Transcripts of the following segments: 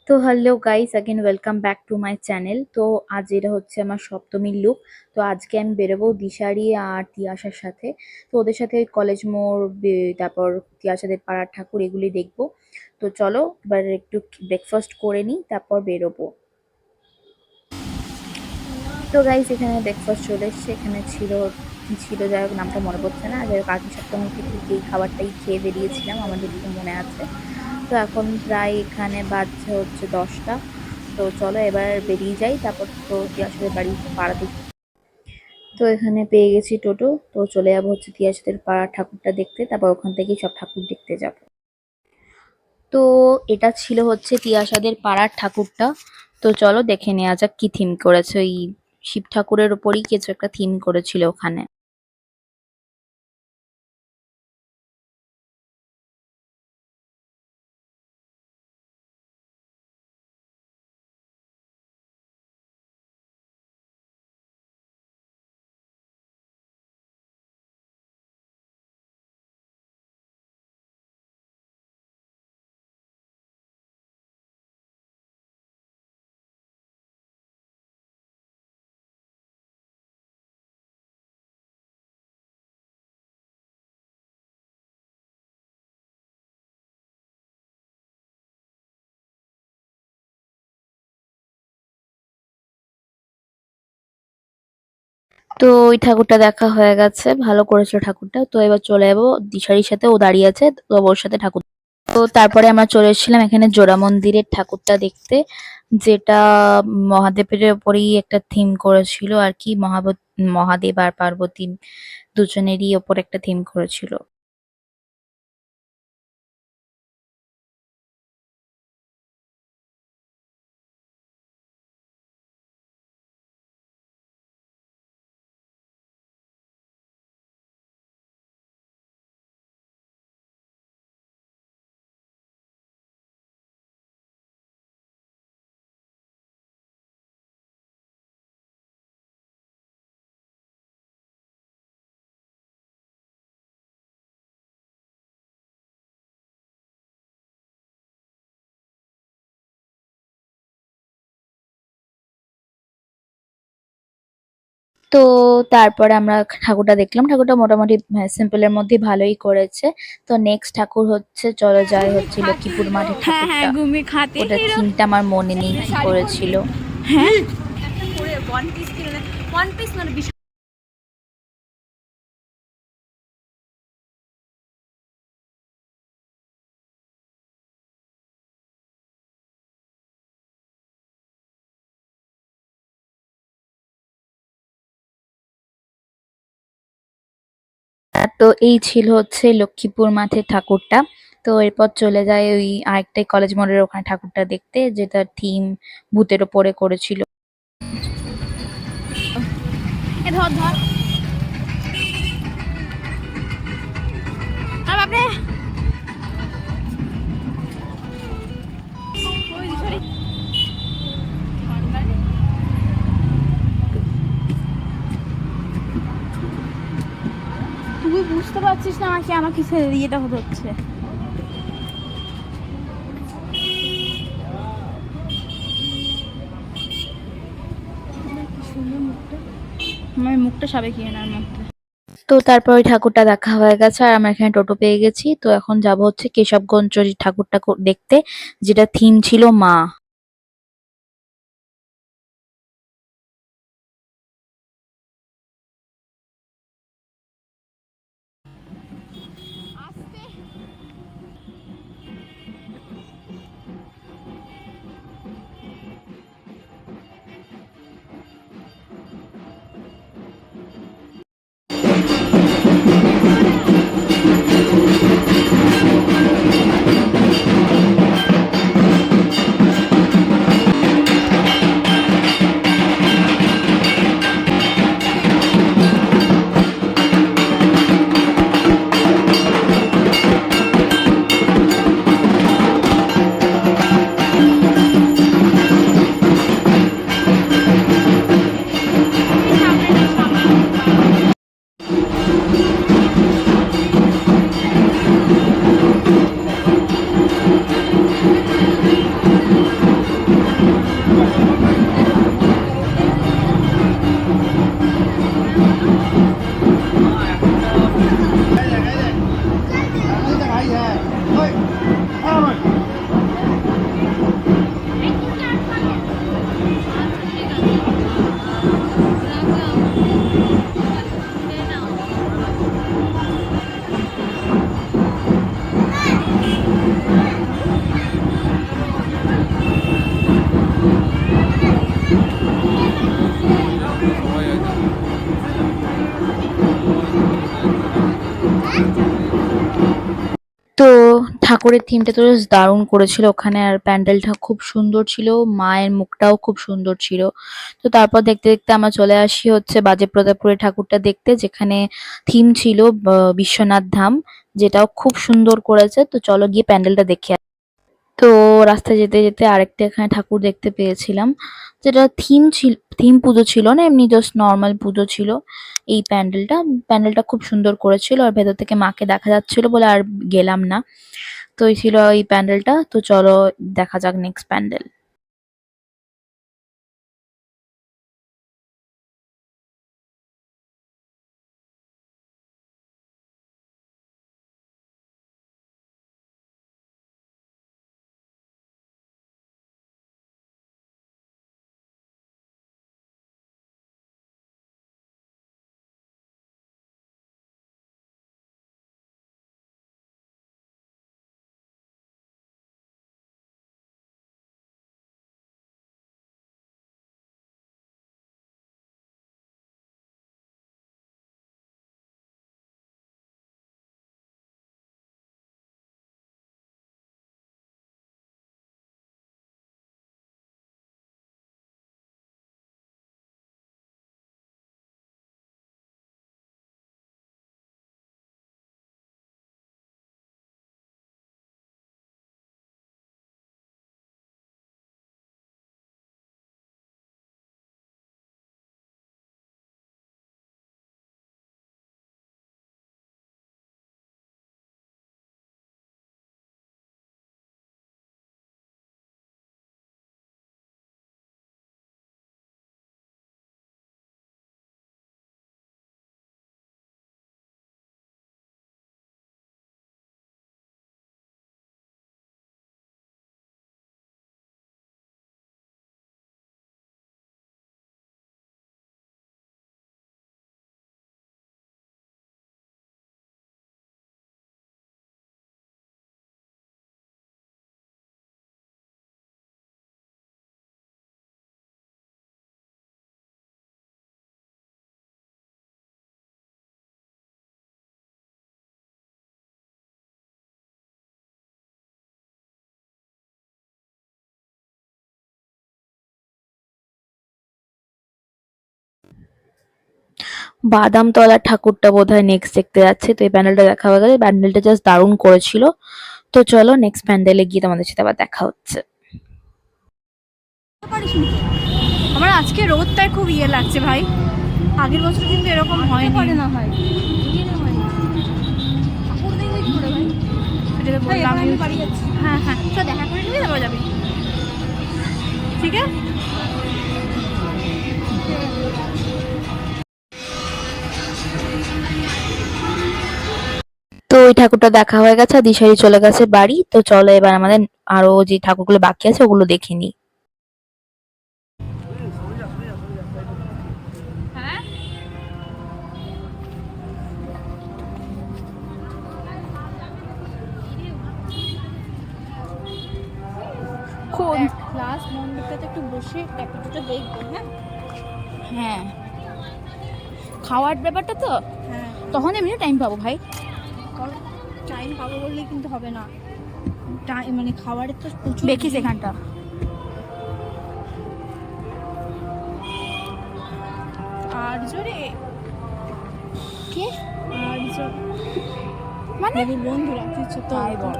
তো hello guys, again welcome back to my channel. তো আজ এটা হচ্ছে আমার সপ্তমীর লুক। তো আজকে আমি বেরোবো দিশারি আর তিয়াসার সাথে। তো ওদের সাথে কলেজ মোড়, তারপর তিয়াসাদের পাড়ার ঠাকুর এগুলি দেখবো। তো চলো এবার একটু ব্রেকফাস্ট করে নিই, তারপর বেরোবো। তো গাইস, এখানে ব্রেকফাস্ট চলে এসছে। এখানে ছিল কি ছিল যাই হোক, নামটা মনে পড়ছে না। যাই হোক, আগের সপ্তমীতে ঠিক এই খাবারটাই খেয়ে বেরিয়েছিলাম, আমার যেটুকু মনে আছে। তো এখন প্রায় এখানে বাজছে হচ্ছে 10টা। তো চলো এবার বেরিয়ে যাই, তারপর তো তিয়াসের বাড়ি পাড়াতে। তো এখানে পেয়ে গেছি টোটো। তো চলে যাবো হচ্ছে তিয়াসের পাড়ার ঠাকুরটা দেখতে, তারপর ওখান থেকেই সব ঠাকুর দেখতে যাব। তো এটা ছিল হচ্ছে তিয়াসাদের পাড়ার ঠাকুরটা। তো চলো দেখে নেওয়া যাক কি থিম করেছে। ওই শিব ঠাকুরের উপরই কিছু একটা থিম করেছিল ওখানে। তো ওই ঠাকুরটা দেখা হয়ে গেছে, ভালো করেছিল ঠাকুরটা। তো এবার চলে যাবো দিশারির সাথে, ও দাঁড়িয়ে আছে, তো ওর সাথে ঠাকুর। তো তারপরে আমরা চলে এসেছিলাম এখানে জোড়া মন্দিরের ঠাকুরটা দেখতে, যেটা মহাদেবের ওপরেই একটা থিম করেছিল আর কি। মহাদেব আর পার্বতী দুজনেরই ওপর একটা থিম করেছিল। তো তারপরে আমরা ঠাকুরটা দেখলাম, ঠাকুরটা মোটামুটি সিম্পল এর মধ্যে ভালোই করেছে। তো নেক্সট ঠাকুর হচ্ছে, চলো যাই হচ্ছে লক্ষ্মীপুর মাঠের হ্যাঁ হ্যাঁ ঠাকুরটা। ঘুমি খাতে ওটার হিরো থিমটা আমার মনে নেই কি করেছিল। হ্যাঁ একটা পরে ওয়ান পিস কিনে ওয়ান পিস মানে তো এই ছিল হচ্ছে লক্ষ্মীপুর মাঠের ঠাকুরটা। তো এরপর চলে যায় ওই আরেকটাই কলেজ মোড়ের ওখানে ঠাকুরটা দেখতে, যেটা থিম ভূতের ওপরে করেছিল। এ ধর ধর আর বাপরে ওই সরি তুই বুঝতে পারছিস না আমাকে আমাকে ইয়েটা হতে হচ্ছে আমার মুখটা সাবে কি না মধ্যে তো তারপর ওই ঠাকুরটা দেখা হয়ে গেছে, আর আমরা এখানে টোটো পেয়ে গেছি। তো এখন যাব হচ্ছে কেশবগঞ্জ ওই ঠাকুরটা দেখতে, যেটা থিম ছিল মা। ঠাকুরের থিমটা তো জাস্ট দারুণ করেছিল ওখানে, আর প্যান্ডেলটা খুব সুন্দর ছিল, মায়ের মুখটাও খুব সুন্দর ছিল। তো তারপর দেখতে দেখতে আমরা চলে আসি হচ্ছে বাজে প্রতাপপুরের ঠাকুরটা দেখতে, যেখানে থিম ছিল বিশ্বনাথ ধাম, যেটাও খুব সুন্দর করেছে। তো চলো গিয়ে প্যান্ডেলটা দেখে তো রাস্তায় যেতে যেতে আরেকটা এখানে ঠাকুর দেখতে পেয়েছিলাম, যেটা থিম ছিল, থিম পুজো ছিল না, এমনি জাস্ট নর্মাল পুজো ছিল। এই প্যান্ডেলটা খুব সুন্দর করেছিল, আর ভেতর থেকে মাকে দেখা যাচ্ছিল বলে আর গেলাম না। তো এই ছিল এই প্যান্ডেলটা। তো চলো দেখা যাক নেক্সট প্যান্ডেল। বাদামতলার ঠাকুরটা বোধহয় নেক্সট দেখতে যাচ্ছে। তো এই প্যান্ডেলটা দেখা হয়ে গেলে, প্যান্ডেলটা জাস্ট দারুণ করেছিল। তো চলো নেক্সট প্যান্ডেলে গিয়ে তোমাদের সাথে আবার দেখা হচ্ছে। আমার আজকে রোদটাই খুব ইয়ে লাগছে ভাই, আগের বছর কিন্তু এরকম হয়নি। পারে না ভাই, ঠাকুর দেখলে কি করে ভাই? এটা তো বললাম আমি বাড়ি যাচ্ছি। হ্যাঁ হ্যাঁ, তো দেখা করে নিবি, তারপর যাবি, ঠিক আছে? তো ওই ঠাকুরটা দেখা হয়ে গেছে, আর দিশারি চলে গেছে বাড়ি। তো চলো এবার আমাদের আরো যে ঠাকুরগুলো বাকি আছে ওগুলো দেখে নিই। হ্যাঁ, কোন ক্লাস মন্দিরটাতে একটু বসে ঠাকুরটা দেখবো। হ্যাঁ হ্যাঁ, খাওয়ার ব্যাপারটা তো, হ্যাঁ, তখন এমনি টাইম পাবো ভাই। টাইম পাবো বললেই কিন্তু হবে না, টাইম মানে খাবারের তো প্রচুর। দেখিস এখানটা আর জোরে কে আর জোর মানে দেবীর বন্ধুরা কিছু তো তাই বল।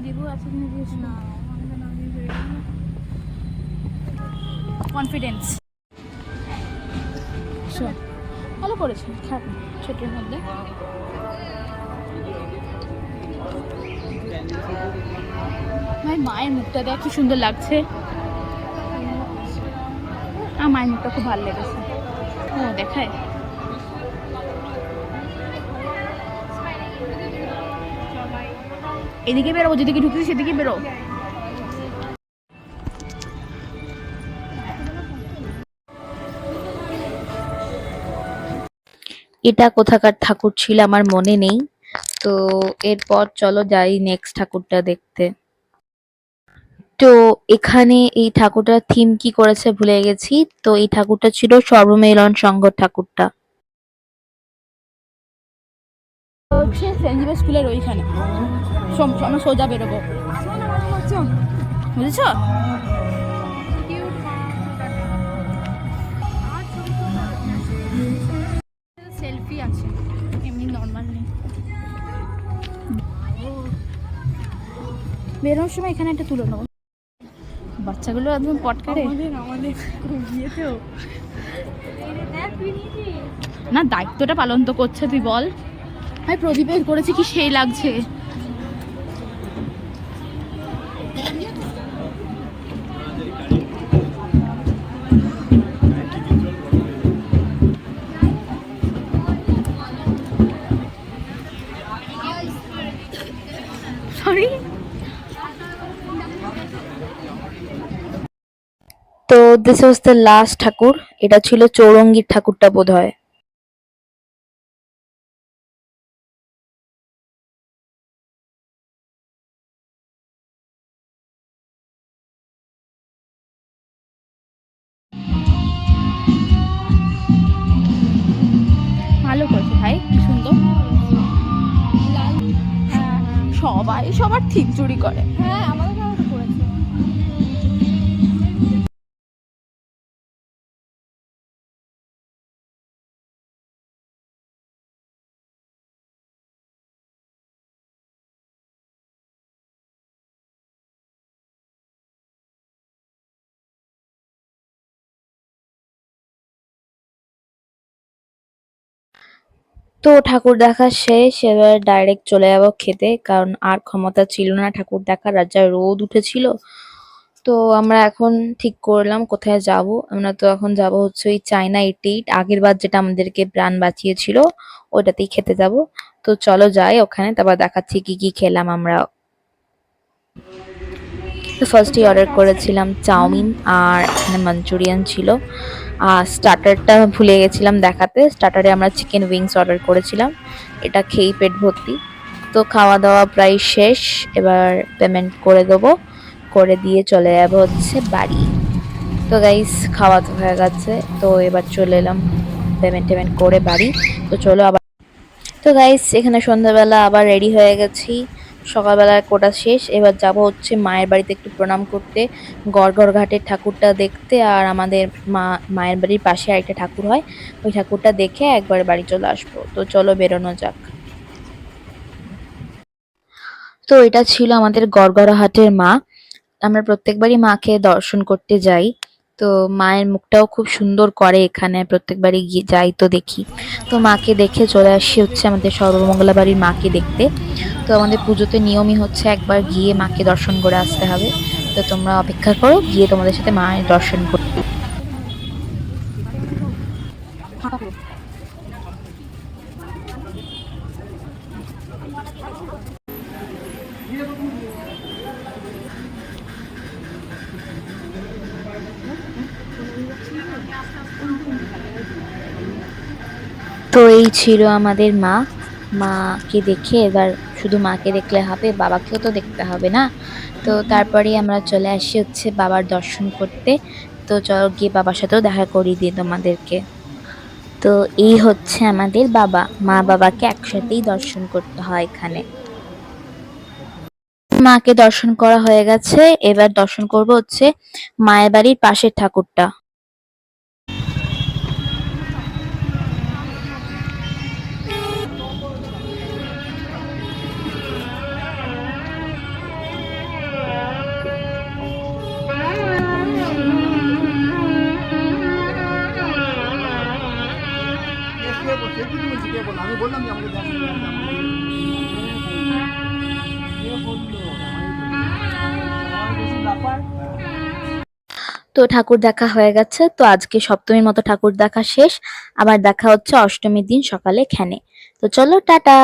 দেবু আছে কিনা দিয়েছ না, আমাদের নাম দিয়ে কনফিডেন্স ভালো করেছে, খারাপ না, ছোটোর মধ্যে। ভাই মায়ের মুখটা দেখ কি সুন্দর লাগছে, আমার মায়ের মুখটা খুব ভালো লেগেছে। ও দেখায়, এদিকে বেরোবো, যেদিকে ঢুকছি সেদিকে বেরো। এটা কোথাকার ঠাকুর ছিল আমার মনে নেই। তো এরপর চলো যাই নেক্সট ঠাকুরটা দেখতে। তো এখানে এই ঠাকুরটার থিম কি করেছে ভুলে গেছি। তো এই ঠাকুরটা ছিল সর্বমিলন সংঘ ঠাকুরটা। হচ্ছে সেন্ট জেভিয়ার স্কুলের ওইখানে আমরা সোজা বেরোবো, বুঝেছো? সেলফি আছে, এমনি নর্মাল নেই। বেরোনোর সময় এখানে একটা তুলে নেবো। বাচ্চাগুলো একদম পটকারে আমাদের বিয়েতেও না, দায়িত্বটা পালন তো করছে, তুই বল। আমি প্রদীপের করেছি, কি সেই লাগছে। সরি। তো দিস ওয়াজ দ্য লাস্ট ঠাকুর। এটা ছিল চৌরঙ্গীর ঠাকুরটা বোধহয়। ভালো করেছে ভাই, কি সুন্দর। সবাই সবার ঠিক চুরি করে। হ্যাঁ, আমাদের তো করেছে। তো ঠাকুর দেখা শেষ, এবার ডাইরেক্ট চলে যাবো খেতে, কারণ আর ক্ষমতা ছিল না ঠাকুর দেখার, আর যা রোদ উঠেছিল। তো আমরা এখন ঠিক করলাম কোথায় যাব। আমরা তো এখন যাব হচ্ছে ওই চায়না 88, আগের বার যেটা আমাদেরকে প্রাণ বাঁচিয়েছিল, ওইটাতেই খেতে যাব। তো চলো যাই ওখানে, তারপর দেখাচ্ছি কি কি খেলাম আমরা। তো ফার্স্টে অর্ডার করেছিলাম চাউমিন, আর এখানে মাঞ্চুরিয়ান ছিল। আর স্টার্টারটা ভুলে গেছিলাম দেখাতে, স্টার্টারে আমরা চিকেন উইংস অর্ডার করেছিলাম। এটা খেয়েই পেট ভর্তি। তো খাওয়া দাওয়া প্রায় শেষ, এবার পেমেন্ট করে দেবো, করে দিয়ে চলে যাবো হচ্ছে বাড়ি। তো গাইস খাওয়া তো হয়ে গেছে, তো এবার চলে এলাম পেমেন্ট করে বাড়ি। তো চলো আবার। তো গাইস এখানে সন্ধ্যাবেলা আবার রেডি হয়ে গেছি, সকালবেলার কোটা শেষ। এবার যাব হচ্ছে মায়ের বাড়িতে একটু প্রণাম করতে, গড়গড় ঘাটের ঠাকুরটা দেখতে, আর আমাদের মায়ের বাড়ির পাশে আরেকটা ঠাকুর হয়, ওই ঠাকুরটা দেখে একবার বাড়ি চলে আসবো। তো চলো বেরোনো যাক। তো এটা ছিল আমাদের গড়গড়াহাটের মা। আমরা প্রত্যেকবারই মাকে দর্শন করতে যাই। তো মায়ের মুখটাও খুব সুন্দর করে এখানে, প্রত্যেকবারই গিয়ে যাই তো দেখি। তো মাকে দেখে চলে আসি হচ্ছে আমাদের সর্বমঙ্গলা বাড়ির মাকে দেখতে। তো আমাদের পুজোতে নিয়মই হচ্ছে একবার গিয়ে মাকে দর্শন করে আসতে হবে। তো তোমরা অপেক্ষা করো, গিয়ে তোমাদের সাথে মায়ের দর্শন করো। তো এই ছিল আমাদের মা। মাকে দেখে এবার শুধু মাকে দেখলে হবে, বাবাকেও তো দেখতে হবে না। তো তারপরে আমরা চলে আসি হচ্ছে বাবার দর্শন করতে। তো চলো গিয়ে বাবার সাথেও দেখা করিয়ে দিই তোমাদেরকে। তো এই হচ্ছে আমাদের বাবা, মা বাবাকে একসাথেই দর্শন করতে হয় এখানে। মাকে দর্শন করা হয়ে গেছে, এবার দর্শন করব হচ্ছে মায়ের বাড়ির পাশের ঠাকুরটা। আমি বললাম যে আমাকে তো ঠাকুর দেখা হয়ে গেছে, তো আজকে সপ্তমীর মতো ঠাকুর দেখা শেষ। আবার দেখা হচ্ছে অষ্টমীর দিন সকালে খেনে। তো চলো টাটা।